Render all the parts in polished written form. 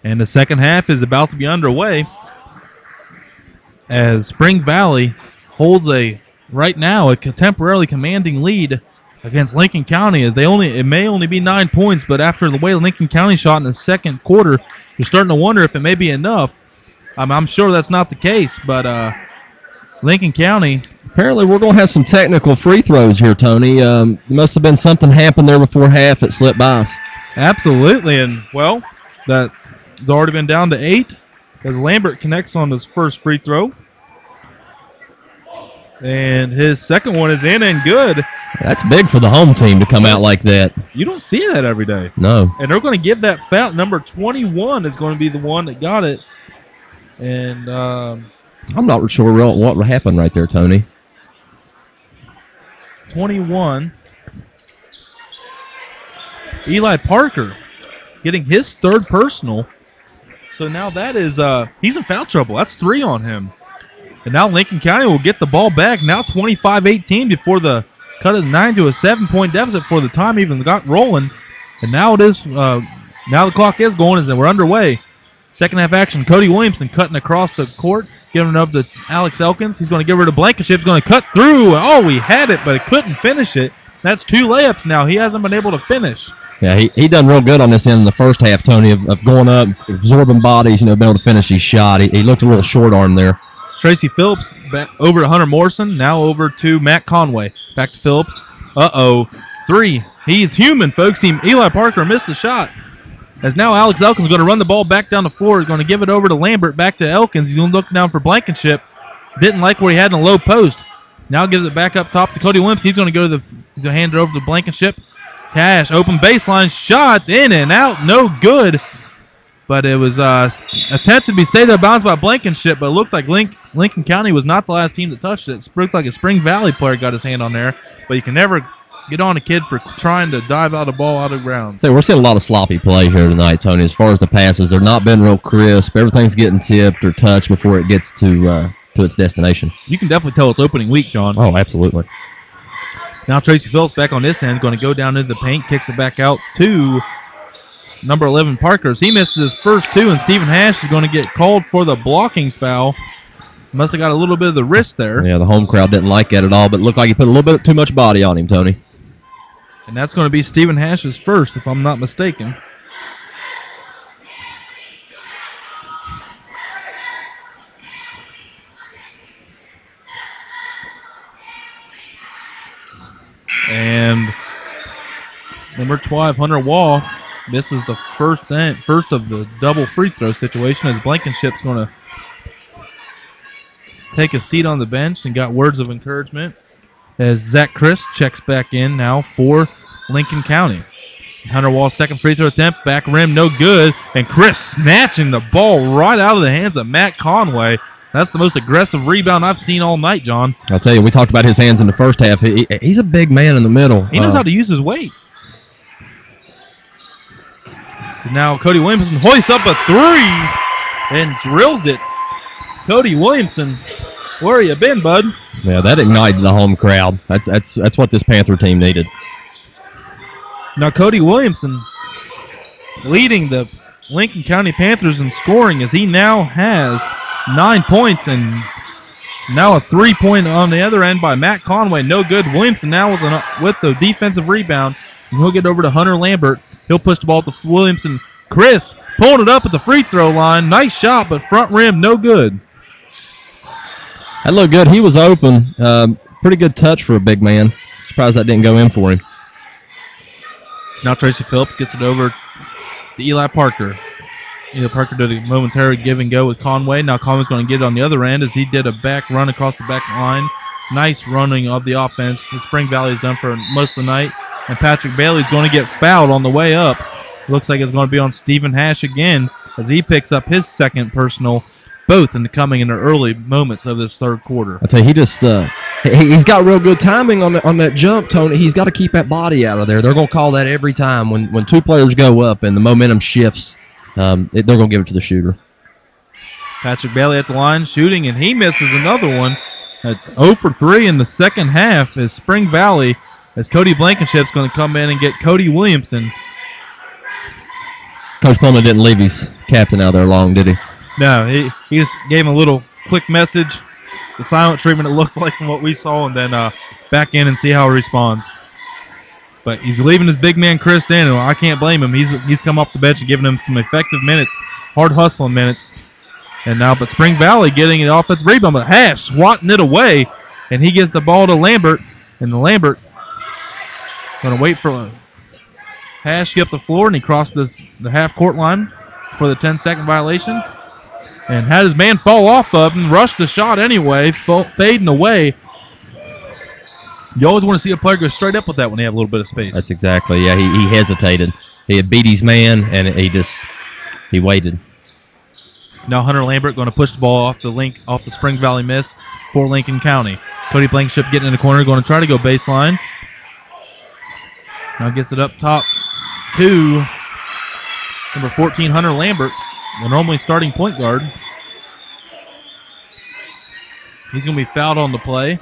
And the second half is about to be underway as Spring Valley holds right now a temporarily commanding lead against Lincoln County. As it may only be 9 points, but after the way Lincoln County shot in the second quarter, you're starting to wonder if it may be enough. I'm sure that's not the case, but Lincoln County. Apparently, we're going to have some technical free throws here, Tony. There must have been something happened there before half. It slipped by us. Absolutely, and well, that has already been down to 8 as Lambert connects on his first free throw. And his second one is in and good. That's big for the home team to come out like that. You don't see that every day. No. And they're going to give that foul. Number 21 is going to be the one that got it. And I'm not sure what happened right there, Tony. 21. Eli Parker getting his third personal. So now that is he's in foul trouble. That's 3 on him. And now Lincoln County will get the ball back. Now 25-18 before the cut it 9 to a 7-point deficit before the time even got rolling. And now it is now the clock is going and we're underway. Second half action. Cody Williamson cutting across the court, giving it up to Alex Elkins. He's going to give her to Blankenship. He's going to cut through. Oh, he had it, but he couldn't finish it. That's 2 layups now. He hasn't been able to finish. Yeah, he done real good on this end in the first half, Tony, of going up, absorbing bodies, being able to finish his shot. He looked a little short arm there. Tracy Phillips back over to Hunter Morrison. Now over to Matt Conway. Back to Phillips. 3. He's human, folks. Eli Parker missed the shot. As now Alex Elkins is going to run the ball back down the floor. He's going to give it over to Lambert, back to Elkins. He's going to look down for Blankenship. Didn't like what he had in the low post. Now gives it back up top to Cody Williams. He's going to hand it over to Blankenship. Cash, open baseline, shot, in and out, no good. But it was attempted to be saved out of bounds by Blankenship, but it looked like Lincoln County was not the last team that touched it. It looked like a Spring Valley player got his hand on there, but you can never get on a kid for trying to dive out a ball out of grounds. So we're seeing a lot of sloppy play here tonight, Tony, as far as the passes. They're not been real crisp. Everything's getting tipped or touched before it gets to its destination. You can definitely tell it's opening week, John. Oh, absolutely. Now Tracy Phillips back on this end, going to go down into the paint, kicks it back out to number 11, Parkers. He misses his first 2, and Stephen Hash is going to get called for the blocking foul. Must have got a little bit of the wrist there. Yeah, the home crowd didn't like that at all, but it looked like he put a little bit too much body on him, Tony. And that's going to be Stephen Hash's first, if I'm not mistaken. And number 12, Hunter Wall, misses the first of the double free throw situation as Blankenship's going to take a seat on the bench and got words of encouragement as Zach Chris checks back in now for Lincoln County. Hunter Wall's second free throw attempt, back rim, no good, and Chris snatching the ball right out of the hands of Matt Conway. That's the most aggressive rebound I've seen all night, John. I'll tell you, we talked about his hands in the first half. He's a big man in the middle. He knows how to use his weight. Now Cody Williamson hoists up a 3 and drills it. Cody Williamson, where you been, bud? Yeah, that ignited the home crowd. That's what this Panther team needed. Now Cody Williamson leading the Lincoln County Panthers in scoring as he now has 9 points and now a 3-point on the other end by Matt Conway. No good. Williamson now with the defensive rebound. And he'll get over to Hunter Lambert. He'll push the ball to Williamson. Chris pulling it up at the free throw line. Nice shot, but front rim, no good. That looked good. He was open. Pretty good touch for a big man. Surprised that didn't go in for him. Now Tracy Phillips gets it over to Eli Parker. Eli Parker did a momentary give and go with Conway. Now Conway's going to get it on the other end as he did a back run across the back line. Nice running of the offense that Spring Valley has done for most of the night. And Patrick Bailey's going to get fouled on the way up. Looks like it's going to be on Stephen Hash again as he picks up his second personal, both in the early moments of this third quarter. I tell you, he just he's got real good timing on that jump, Tony. He's got to keep that body out of there. They're going to call that every time when 2 players go up and the momentum shifts. They're going to give it to the shooter. Patrick Bailey at the line shooting, and he misses another one. That's 0 for 3 in the second half as Spring Valley, as Cody Blankenship's going to come in and get Cody Williamson. Coach Plumlee didn't leave his captain out there long, did he? No, he just gave him a little quick message, the silent treatment it looked like from what we saw, and then back in and see how he responds. But he's leaving his big man Chris Daniel. I can't blame him. He's come off the bench and giving him some effective minutes, hard hustling minutes. And now, but Spring Valley getting an offensive rebound, but Hash swatting it away, and he gives the ball to Lambert, and Lambert going to wait for Hash to get up the floor, and he crossed the half-court line for the 10-second violation, and had his man fall off of him, rushed the shot anyway, fading away. You always want to see a player go straight up with that when they have a little bit of space. That's exactly, yeah, he hesitated. He had beat his man, and he waited. Now Hunter Lambert going to push the ball off the Spring Valley miss for Lincoln County. Cody Blankenship getting in the corner, going to try to go baseline. Now gets it up top to number 14, Hunter Lambert, the normally starting point guard. He's going to be fouled on the play.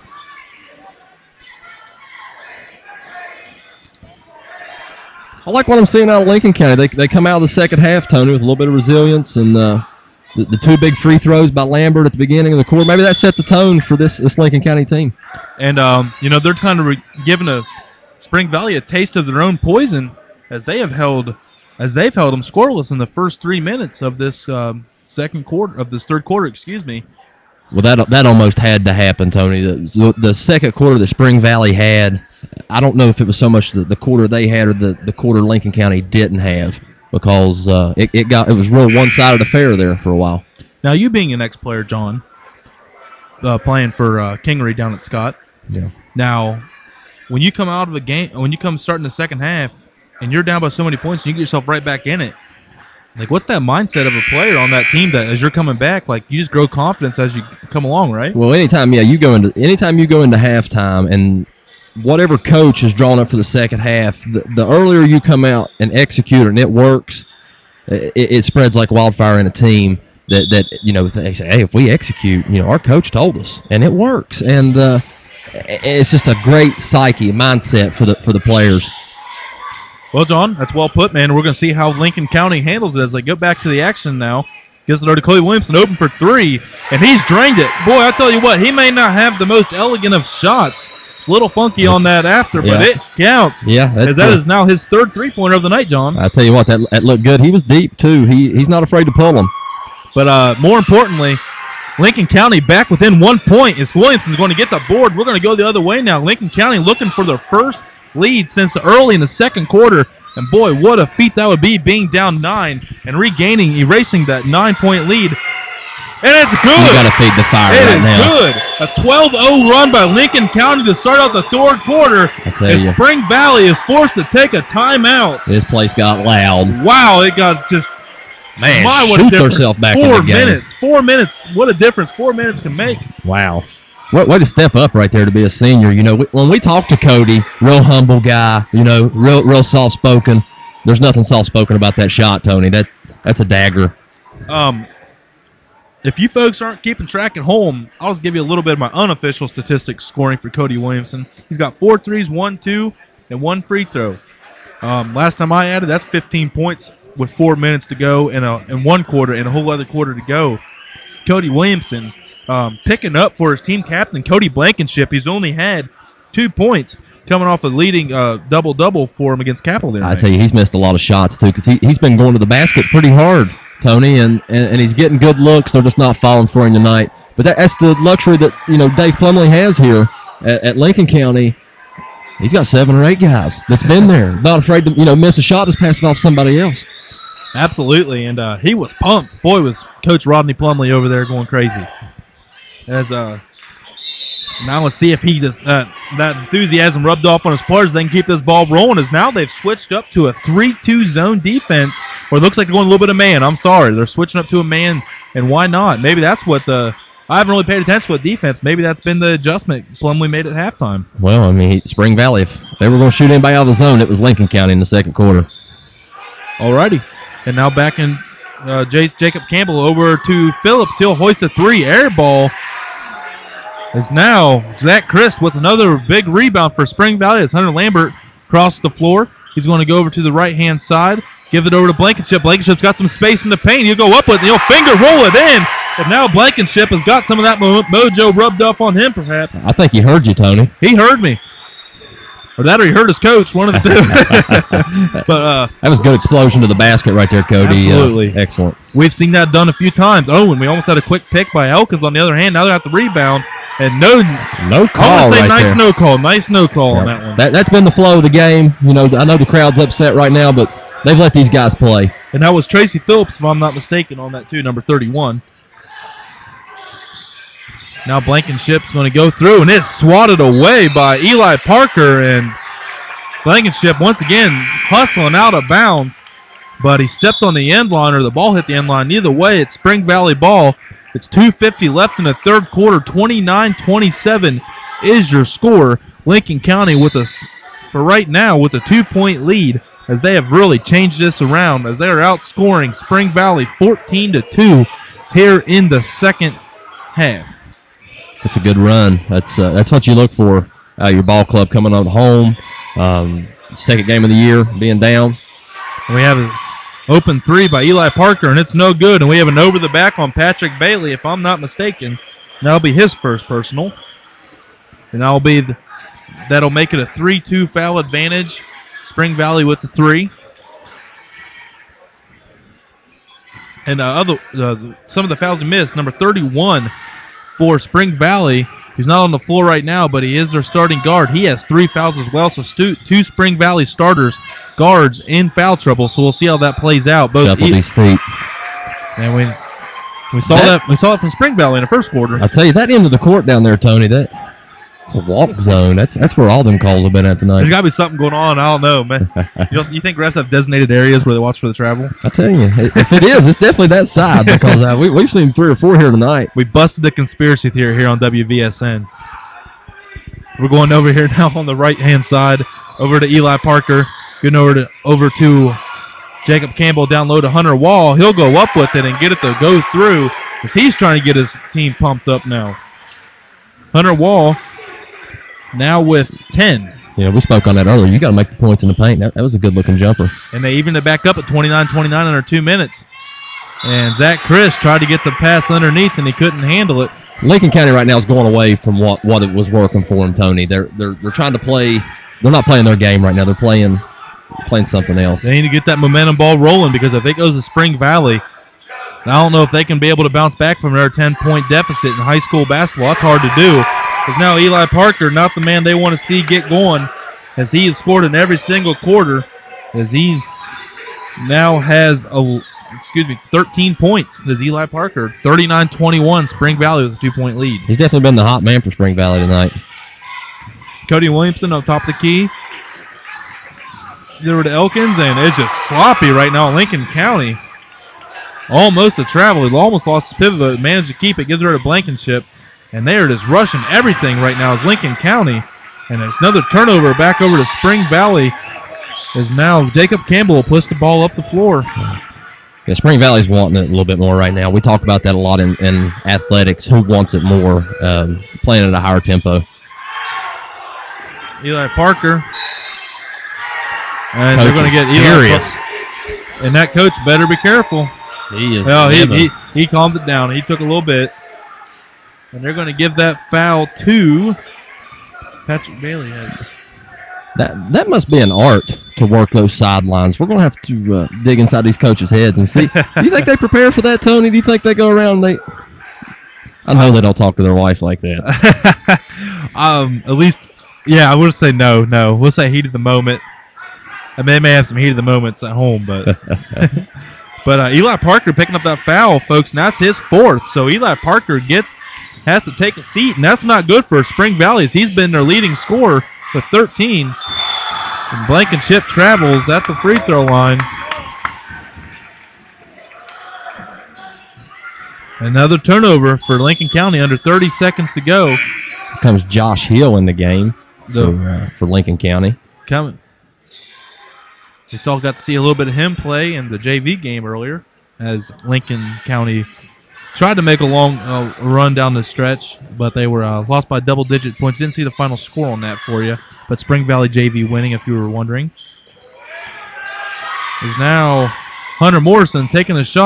I like what I'm seeing out of Lincoln County. They come out of the second half, Tony, with a little bit of resilience, and the two big free throws by Lambert at the beginning of the quarter. Maybe that set the tone for this Lincoln County team. And they're kind of giving Spring Valley a taste of their own poison as they've held them scoreless in the first 3 minutes of this third quarter. Excuse me. Well, that almost had to happen, Tony. The second quarter that Spring Valley had, I don't know if it was so much the quarter they had or the quarter Lincoln County didn't have, because it was real one-sided affair there for a while. Now, you being an ex-player, John, playing for Kingery down at Scott. Yeah. Now, when you come out of the game, when you come starting the second half, and you're down by so many points, and you get yourself right back in it. Like, what's that mindset of a player on that team that as you're coming back, like you just grow confidence as you come along, right? Well, anytime you go into halftime, and whatever coach is drawn up for the second half, the earlier you come out and execute and it works, it spreads like wildfire in a team. That they say, hey, if we execute, our coach told us, and it works, and it's just a great psyche mindset for the players. Well, John, that's well put, man. We're going to see how Lincoln County handles it as they go back to the action now. Gives it over to Cody Williamson, open for three, and he's drained it. Boy, I tell you what, he may not have the most elegant of shots. It's a little funky on that after, but it counts. Yeah, that is now his third three-pointer of the night, John. I tell you what, that looked good. He was deep, too. He's not afraid to pull them. But more importantly, Lincoln County back within 1 point. As Williamson's going to get the board. We're going to go the other way now. Lincoln County looking for their first lead since early in the second quarter. And, boy, what a feat that would be, being down 9 and erasing that 9-point lead. And it's good. You got to feed the fire right now. It is good. A 12-0 run by Lincoln County to start out the third quarter. And Spring Valley is forced to take a timeout. This place got loud. Wow, it got just... Man, shoot herself back in the game. 4 minutes. What a difference 4 minutes can make. Wow. Way to step up right there to be a senior. When we talk to Cody, real humble guy, real soft-spoken. There's nothing soft-spoken about that shot, Tony. That's a dagger. If you folks aren't keeping track at home, I'll just give you a little bit of my unofficial statistics scoring for Cody Williamson. He's got 4 threes, 1, 2, and 1 free throw. Last time I added, that's 15 points with 4 minutes to go in one quarter and a whole other quarter to go. Cody Williamson picking up for his team captain, Cody Blankenship. He's only had 2 points coming off a leading double-double for him against Capital there. I tell you, he's missed a lot of shots, too, because he's been going to the basket pretty hard, Tony, and he's getting good looks. They're just not falling for him tonight. But that's the luxury that, Dave Plumlee has here at Lincoln County. He's got 7 or 8 guys that's been there. Not afraid to, miss a shot, just pass it off somebody else. Absolutely, and he was pumped. Boy, was Coach Rodney Plumlee over there going crazy. Now let's see if he just that enthusiasm rubbed off on his players. They can keep this ball rolling. As now they've switched up to a 3-2 zone defense, or it looks like they're going a little bit of man. I'm sorry, they're switching up to a man, and why not? Maybe that's what I haven't really paid attention to defense. Maybe that's been the adjustment Plumlee made at halftime. Well, Spring Valley, if they were going to shoot anybody out of the zone, it was Lincoln County in the second quarter. All righty. And now back in Jacob Campbell over to Phillips. He'll hoist a 3 air ball. As now Zach Christ with another big rebound for Spring Valley as Hunter Lambert crosses the floor. He's going to go over to the right-hand side. Give it over to Blankenship. Blankenship's got some space in the paint. He'll go up with it. He'll finger roll it in. But now Blankenship has got some of that mojo rubbed off on him, perhaps. I think he heard you, Tony. He heard me. Or that, or he heard his coach, one of the two. But that was a good explosion to the basket right there, Cody. Absolutely. Excellent. We've seen that done a few times. Oh, and we almost had a quick pick by Elkins on the other hand. Now they have to rebound. And no call. I want to say right nice there. no call. Nice no call on that one. That's been the flow of the game. You know, I know the crowd's upset right now, but they've let these guys play. And that was Tracy Phillips, if I'm not mistaken, on that too, number 31. Now Blankenship's going to go through, and it's swatted away by Eli Parker. And Blankenship, once again, hustling out of bounds. But he stepped on the end line, or the ball hit the end line. Either way, it's Spring Valley ball. It's 2:50 left in the third quarter. 29-27 is your score. Lincoln County for right now with a 2-point lead, as they have really changed this around, as they are outscoring Spring Valley 14-2 here in the second half. That's a good run. That's what you look for. Your ball club coming on home. Second game of the year, being down. We have an open three by Eli Parker, and it's no good. And we have an over the back on Patrick Bailey, if I'm not mistaken. That'll be his first personal. And that'll make it a 3-2 foul advantage. Spring Valley with the three. And some of the fouls he missed. Number 31 for Spring Valley. He's not on the floor right now, but he is their starting guard. He has 3 fouls as well. So two Spring Valley starters, guards, in foul trouble. So we'll see how that plays out. Shuffle these feet. And we saw that from Spring Valley in the first quarter. I'll tell you, that end of the court down there, Tony, that's a walk zone. That's where all them calls have been at tonight. There's got to be something going on. I don't know, man. You think refs have designated areas where they watch for the travel? I tell you, if it is, it's definitely that side, because we've seen 3 or 4 here tonight. We busted the conspiracy theory here on WVSN. We're going over here now on the right-hand side, over to Eli Parker, getting over to Jacob Campbell, down low to Hunter Wall. He'll go up with it and get it to go through, as he's trying to get his team pumped up now. Hunter Wall now with 10. Yeah, we spoke on that earlier. You got to make the points in the paint. That was a good-looking jumper. And they evened it back up at 29-29 under 2 minutes. And Zach Chris tried to get the pass underneath, and he couldn't handle it. Lincoln County right now is going away from what it was working for them, Tony. They're trying to play. They're not playing their game right now. They're playing something else. They need to get that momentum ball rolling, because if it goes to Spring Valley, I don't know if they can be able to bounce back from their 10-point deficit in high school basketball. That's hard to do. Because now Eli Parker, not the man they want to see get going, as he has scored in every single quarter, as he now has 13 points. As Eli Parker, 39-21, Spring Valley with a 2-point lead. He's definitely been the hot man for Spring Valley tonight. Cody Williamson up top of the key. Over to Elkins, and it's just sloppy right now in Lincoln County. Almost a travel. He almost lost his pivot, but managed to keep it. Gives her to Blankenship. And they are just rushing everything right now as Lincoln County. And another turnover back over to Spring Valley, as now Jacob Campbell will push the ball up the floor. Yeah, Spring Valley's wanting it a little bit more right now. We talk about that a lot in athletics. Who wants it more? Playing at a higher tempo. Eli Parker. And Coach they're going to get Eli Parker. And that coach better be careful. He is. Well, he calmed it down. He took a little bit. And they're going to give that foul to Patrick Bailey. That must be an art to work those sidelines. We're going to have to dig inside these coaches' heads and see. Do you think they prepare for that, Tony? Do you think they go around and I know they don't talk to their wife like that. At least, yeah, I would say no. We'll say heat of the moment. I mean, they may have some heat of the moments at home, but but Eli Parker picking up that foul, folks, and that's his 4th. So Eli Parker has to take a seat, and that's not good for Spring Valley, as he's been their leading scorer with 13. And Blankenship travels at the free throw line. Another turnover for Lincoln County, under 30 seconds to go. Here comes Josh Hill in the game for Lincoln County. We saw got to see a little bit of him play in the JV game earlier, as Lincoln County tried to make a long run down the stretch, but they were lost by double-digit points. Didn't see the final score on that for you, but Spring Valley JV winning, if you were wondering. is now Hunter Morrison taking a shot.